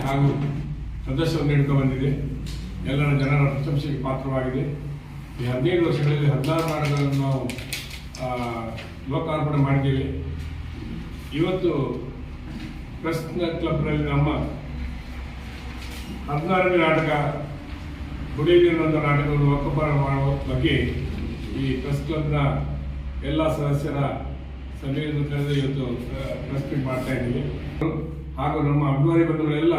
ಹಾಗೂ ಸದಸ್ಯರನ್ನು ನೀಡುತ್ತಾ ಬಂದಿದೆ. ಎಲ್ಲರ ಜನರ ಪ್ರಶಂಸೆಗೆ ಪಾತ್ರವಾಗಿದೆ. ಈ 15 ವರ್ಷಗಳಲ್ಲಿ 16 ನಾಟಕಗಳನ್ನು ನಾವು ಲೋಕಾರ್ಪಣೆ ಮಾಡಿದ್ದೇವೆ. ಇವತ್ತು ಪ್ರೆಸ್ ಕ್ಲಬ್ನಲ್ಲಿ ನಮ್ಮ 16ನೇ ನಾಟಕ ಬುಡಿದಿನೊಂದು ನಾಟಕವನ್ನು ಲೋಕಾರ್ಪಣೆ ಮಾಡುವ ಬಗ್ಗೆ ಈ ಪ್ರೆಸ್ ಕ್ಲಬ್ನ ಎಲ್ಲ ಸದಸ್ಯರ ಸಭೆಯನ್ನು ಕರೆದು ಇವತ್ತು ಪ್ರೆಸ್ ಮೀಟ್ ಮಾಡ್ತಾ ಇದ್ದೀವಿ. ಹಾಗೂ ನಮ್ಮ ಅಭಿಮಾನಿ ಬಂಧುಗಳೆಲ್ಲ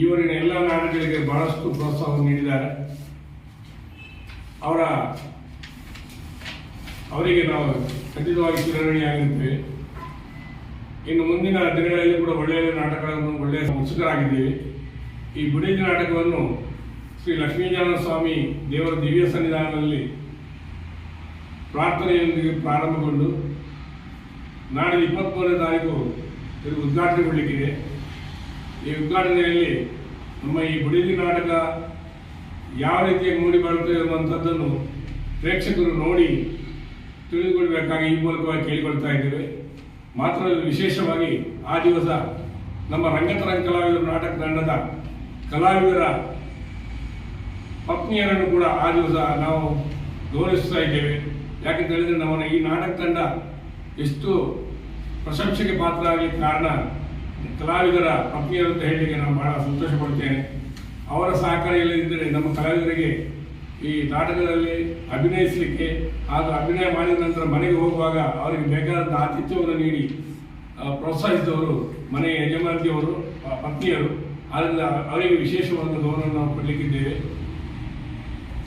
ಈವರೆಗಿನ ಎಲ್ಲ ನಾಟಕಗಳಿಗೆ ಬಹಳಷ್ಟು ಪ್ರೋತ್ಸಾಹವನ್ನು ನೀಡಿದ್ದಾರೆ. ಅವರಿಗೆ ನಾವು ಖಂಡಿತವಾಗಿ ಚಿರಋಣಿಯಾಗಿರುತ್ತೇವೆ. ಇನ್ನು ಮುಂದಿನ ದಿನಗಳಲ್ಲಿ ಕೂಡ ಒಳ್ಳೆಯ ನಾಟಕಗಳನ್ನು ಒಳ್ಳೆಯ ಉತ್ಸುಕರಾಗಿದ್ದೇವೆ. ಈ ಬುಡಿದಿ ನಾಟಕವನ್ನು ಶ್ರೀ ಲಕ್ಷ್ಮೀನಾರಾಯಣ ಸ್ವಾಮಿ ದೇವರ ದಿವ್ಯ ಸನ್ನಿಧಾನದಲ್ಲಿ ಪ್ರಾರ್ಥನೆಯೊಂದಿಗೆ ಪ್ರಾರಂಭಗೊಂಡು ನಾಡಿನ 23ನೇ ತಾರೀಕು ಇದು ಉದ್ಘಾಟನೆಗೊಳ್ಳಲಿಕ್ಕಿದೆ. ಈ ಉದ್ಘಾಟನೆಯಲ್ಲಿ ನಮ್ಮ ಈ ಬುಡಿದಿ ನಾಟಕ ಯಾವ ರೀತಿಯಾಗಿ ಮೂಡಿ ಬರುತ್ತದೆ ಎನ್ನುವಂಥದ್ದನ್ನು ಪ್ರೇಕ್ಷಕರು ನೋಡಿ ತಿಳಿದುಕೊಳ್ಳಬೇಕಾಗಿ ಈ ಮೂಲಕವಾಗಿ ಕೇಳಿಕೊಳ್ತಾ ಇದ್ದೇವೆ. ಮಾತ್ರ ವಿಶೇಷವಾಗಿ ಆ ದಿವಸ ನಮ್ಮ ರಂಗತರಂಗ ಕಲಾವಿದರು ನಾಟಕ ತಂಡದ ಕಲಾವಿದರ ಪತ್ನಿಯರನ್ನು ಕೂಡ ಆ ದಿವಸ ನಾವು ಗೌರವಿಸ್ತಾ ಇದ್ದೇವೆ. ಯಾಕೆಂತ ಹೇಳಿದರೆ ನಮ್ಮ ಈ ನಾಟಕ ತಂಡ ಎಷ್ಟು ಪ್ರಶಂಸೆಗೆ ಪಾತ್ರ ಆಗಲಿಕ್ಕೆ ಕಾರಣ ಕಲಾವಿದರ ಪತ್ನಿಯರು ಅಂತ ಹೇಳಲಿಕ್ಕೆ ನಾನು ಬಹಳ ಸಂತೋಷ ಪಡ್ತೇನೆ. ಅವರ ಸಹಕಾರ ಇಲ್ಲದಿದ್ದರೆ ನಮ್ಮ ಕಲಾವಿದರಿಗೆ ಈ ನಾಟಕದಲ್ಲಿ ಅಭಿನಯಿಸಲಿಕ್ಕೆ ಹಾಗೂ ಅಭಿನಯ ಮಾಡಿದ ನಂತರ ಮನೆಗೆ ಹೋಗುವಾಗ ಅವರಿಗೆ ಬೇಕಾದಂಥ ಆತಿಥ್ಯವನ್ನು ನೀಡಿ ಪ್ರೋತ್ಸಾಹಿಸಿದವರು ಮನೆಯ ಯಜಮಾನತಿಯವರು ಪತ್ನಿಯರು. ಆದ್ದರಿಂದ ಅವರಿಗೆ ವಿಶೇಷವಾದ ಗೌರವವನ್ನು ನಾವು ಕೊಡಲಿಕ್ಕಿದ್ದೇವೆ.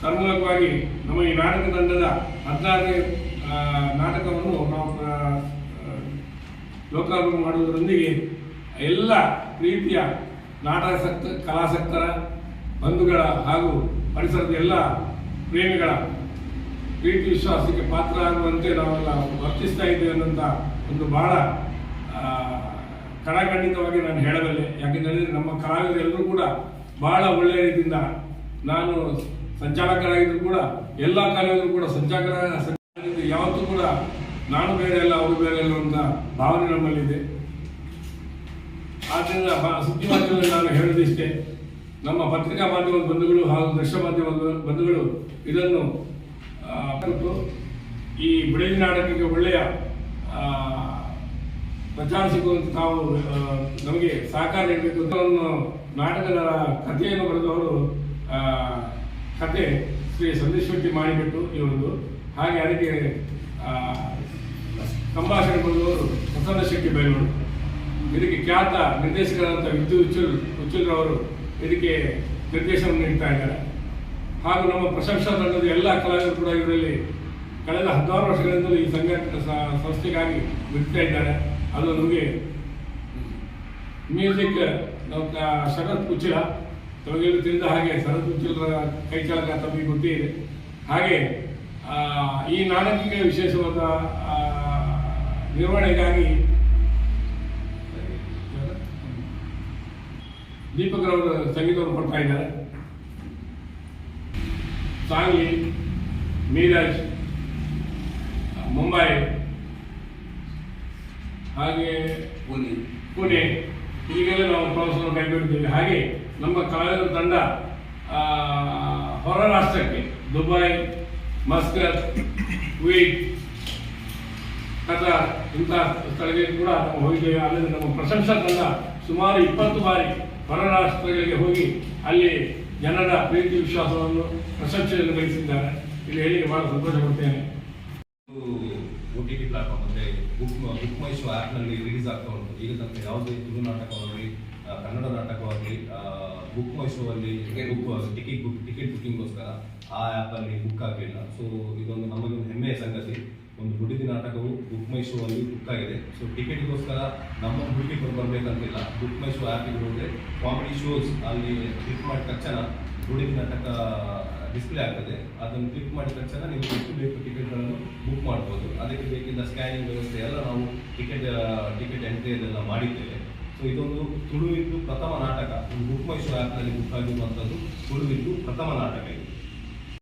ತನ್ಮೂಲಕವಾಗಿ ನಮ್ಮ ಈ ನಾಟಕ ತಂಡದ 16ನೇ ನಾಟಕವನ್ನು ನಾವು ಲೋಕಾರ್ಪಣೆ ಮಾಡುವುದರೊಂದಿಗೆ ಎಲ್ಲ ರೀತಿಯ ನಾಟಕಾಸಕ್ತ ಕಲಾಸಕ್ತರ ಬಂಧುಗಳ ಹಾಗೂ ಪರಿಸರದ ಎಲ್ಲ ಪ್ರೇಮಿಗಳ ಪ್ರೀತಿ ವಿಶ್ವಾಸಕ್ಕೆ ಪಾತ್ರ ಆಗುವಂತೆ ನಾವೆಲ್ಲ ವರ್ತಿಸ್ತಾ ಇದ್ದೇವೆ ಅನ್ನೋಂಥ ಒಂದು ಬಹಳ ಕಡಖಂಡಿತವಾಗಿ ನಾನು ಹೇಳಬಲ್ಲೆ. ಯಾಕೆಂದರೆ ನಮ್ಮ ಕಲಾವಿದರೆಲ್ಲರೂ ಕೂಡ ಬಹಳ ಒಳ್ಳೆಯ ರೀತಿಯಿಂದ, ನಾನು ಸಂಚಾಲಕರಾಗಿದ್ದರೂ ಕೂಡ ಎಲ್ಲ ಕಲಾವಿದರು ಕೂಡ ಸಂಚಾಲಕರಾಗಿದ್ದು ಯಾವತ್ತೂ ಕೂಡ ನಾನು ಬೇರೆ ಅಲ್ಲ ಅವರು ಬೇರೆ ಅಲ್ಲ ಅಂತ ಭಾವನೆ ನಮ್ಮಲ್ಲಿದೆ. ಆದ್ದರಿಂದ ಸುದ್ದಿ ಮಾಧ್ಯಮದಲ್ಲಿ ನಾನು ಹೇಳೋದಿಷ್ಟೇ, ನಮ್ಮ ಪತ್ರಿಕಾ ಮಾಧ್ಯಮದ ಬಂಧುಗಳು ಹಾಗೂ ದೃಶ್ಯ ಮಾಧ್ಯಮದ ಬಂಧುಗಳು ಇದನ್ನು ಈ ಬುಡಿದಿ ನಾಟಕಕ್ಕೆ ಒಳ್ಳೆಯ ಪ್ರಚಾರ ಸಿಗುವಂತೆ ತಾವು ನಮಗೆ ಸಹಕಾರ ನೀಡಬೇಕು. ನಾಟಕದ ಕಥೆಯನ್ನು ಬರೆದವರು ಕತೆ ಶ್ರೀ ಸಂದೇಶ್ ಶೆಟ್ಟಿ ಮಾಡಿಬಿಟ್ಟು ಇವರದು. ಹಾಗೆ ಅದಕ್ಕೆ ಸಂಭಾಷಣೆ ಬರೆದವರು ಪ್ರಸನ್ನ ಶೆಟ್ಟಿ ಬೈಲೂರು. ಇದಕ್ಕೆ ಖ್ಯಾತ ನಿರ್ದೇಶಕರಾದಂಥ ವಿದ್ಯು ಉಚ್ಚಲ್ರವರು ಇದಕ್ಕೆ ನಿರ್ದೇಶನ ನೀಡ್ತಾ ಇದ್ದಾರೆ. ಹಾಗೂ ನಮ್ಮ ಪ್ರಶಂಸಾ ತಂಡದ ಎಲ್ಲ ಕಲಾವಿದರು ಕೂಡ ಇದರಲ್ಲಿ ಕಳೆದ 16 ವರ್ಷಗಳಿಂದಲೂ ಈ ಸಂಸ್ಥೆಗಾಗಿ ಬಿಡ್ತಾ ಇದ್ದಾರೆ. ಅದು ನಮಗೆ ಮ್ಯೂಸಿಕ್ ನಾವು ಶರತ್ ಕುಚ್ಚಿಲ ತಮಗೆಲ್ಲೂ ತಿಳಿದ ಹಾಗೆ ಶರತ್ ಕುಚ್ಚಿಲರ ಕೈಚಾಲಕ ತಮಗೆ ಗೊತ್ತೇ ಇದೆ. ಹಾಗೆ ಈ ನಾಟಕಕ್ಕೆ ವಿಶೇಷವಾದ ನಿರ್ವಹಣೆಗಾಗಿ ದೀಪಕ್ರವರು ಸಂಗೀತವನ್ನು ಕೊಡ್ತಾ ಇದ್ದಾರೆ. ಸಾಂಗ್ಲಿ, ಮೀರಜ್, ಮುಂಬೈ ಹಾಗೆ ಪುಣೆ ಹೀಗೆಲ್ಲ ನಾವು ಪ್ರವಾಸವನ್ನು ಕೈಗೊಂಡಿದ್ದೇವೆ. ಹಾಗೆ ನಮ್ಮ ಕಲಾವಿದರ ತಂಡ ಹೊರ ರಾಷ್ಟ್ರಕ್ಕೆ ದುಬೈ, ಮಸ್ಕತ್, ಕುವೈಟ್, ಕತಾರ್ ಇಂಥ ಸ್ಥಳಗಳಿಗೆ ಕೂಡ ನಾವು ಹೋಗಿದ್ದೇವೆ. ಅಲ್ಲದೆ ನಮ್ಮ ಪ್ರಶಂಸಾ ತಂಡ ಸುಮಾರು 20 ಬಾರಿ ಹೊರ ರಾಷ್ಟ್ರಗಳಿಗೆ ಹೋಗಿ ಅಲ್ಲಿ ಜನರ ಪ್ರೀತಿ ವಿಶ್ವಾಸವನ್ನು ಪ್ರಶಂಸೆಯನ್ನು ಗಳಿಸಿದ್ದಾರೆ. ಇಲ್ಲಿ ಹೇಳಿ ಬಹಳ ಸಂತೋಷ ಪಡ್ತೇನೆ. OTT ಪ್ಲಾಟ್ಫಾರ್ಮ್ ಅಂದರೆ ಬುಕ್ ಮೈ ಶೋ ಆ್ಯಪ್ನಲ್ಲಿ ರಿಲೀಸ್ ಆಗ್ತಾ ಉಂಟು. ಈಗ ತನಕ ಯಾವುದೇ ತುಳು ನಾಟಕವಾಗಲಿ ಕನ್ನಡ ನಾಟಕವಾಗಲಿ ಬುಕ್ ಮೈ ಶೋ ಅಲ್ಲಿ ಟಿಕೆಟ್ ಬುಕ್ಕಿಂಗ್ಗೋಸ್ಕರ ಆ ಆ್ಯಪಲ್ಲಿ ಬುಕ್ ಆಗಲಿಲ್ಲ. ಸೊ ಇದೊಂದು ನಮಗೆ ಒಂದು ಹೆಮ್ಮೆಯ ಸಂಗತಿ. ಒಂದು ಬುಡಿದಿ ನಾಟಕವು ಬುಕ್ ಮೈ ಶೋ ಅಲ್ಲಿ ಬುಕ್ ಆಗಿದೆ. ಸೊ ಟಿಕೆಟ್ಗೋಸ್ಕರ ನಮ್ಮ ಹುಡುಕಿ ಬರಬೇಕಂತಿಲ್ಲ. ಬುಕ್ ಮೈ ಶೋ ಆ್ಯಪಿಗೆ ಹೋದರೆ ಕಾಮಿಡಿ ಶೋಸ್ ಅಲ್ಲಿ ಕ್ಲಿಕ್ ಮಾಡಿದ ತಕ್ಷಣ ಬುಡಿದಿ ನಾಟಕ ಡಿಸ್ಪ್ಲೇ ಆಗ್ತದೆ. ಅದನ್ನು ಕ್ಲಿಕ್ ಮಾಡಿದ ತಕ್ಷಣ ನೀವು ಎಷ್ಟು ಬೇಕು ಟಿಕೆಟ್ಗಳನ್ನು ಬುಕ್ ಮಾಡ್ಬೋದು. ಅದಕ್ಕೆ ಬೇಕಿದ್ದ ಸ್ಕ್ಯಾನಿಂಗ್ ವ್ಯವಸ್ಥೆ ಎಲ್ಲ ನಾವು ಟಿಕೆಟ್ ಎಂಟ್ರಿ ಅದೆಲ್ಲ ಮಾಡಿದ್ದೇವೆ. ಸೊ ಇದೊಂದು ತುಳುವಿದ್ದು ಪ್ರಥಮ ನಾಟಕ. ಒಂದು ಬುಕ್ ಮೈ ಶೋ ಆ್ಯಪ್ನಲ್ಲಿ ಬುಕ್ ಆಗಿರುವಂಥದ್ದು ತುಳುವಿದ್ದು ಪ್ರಥಮ ನಾಟಕ.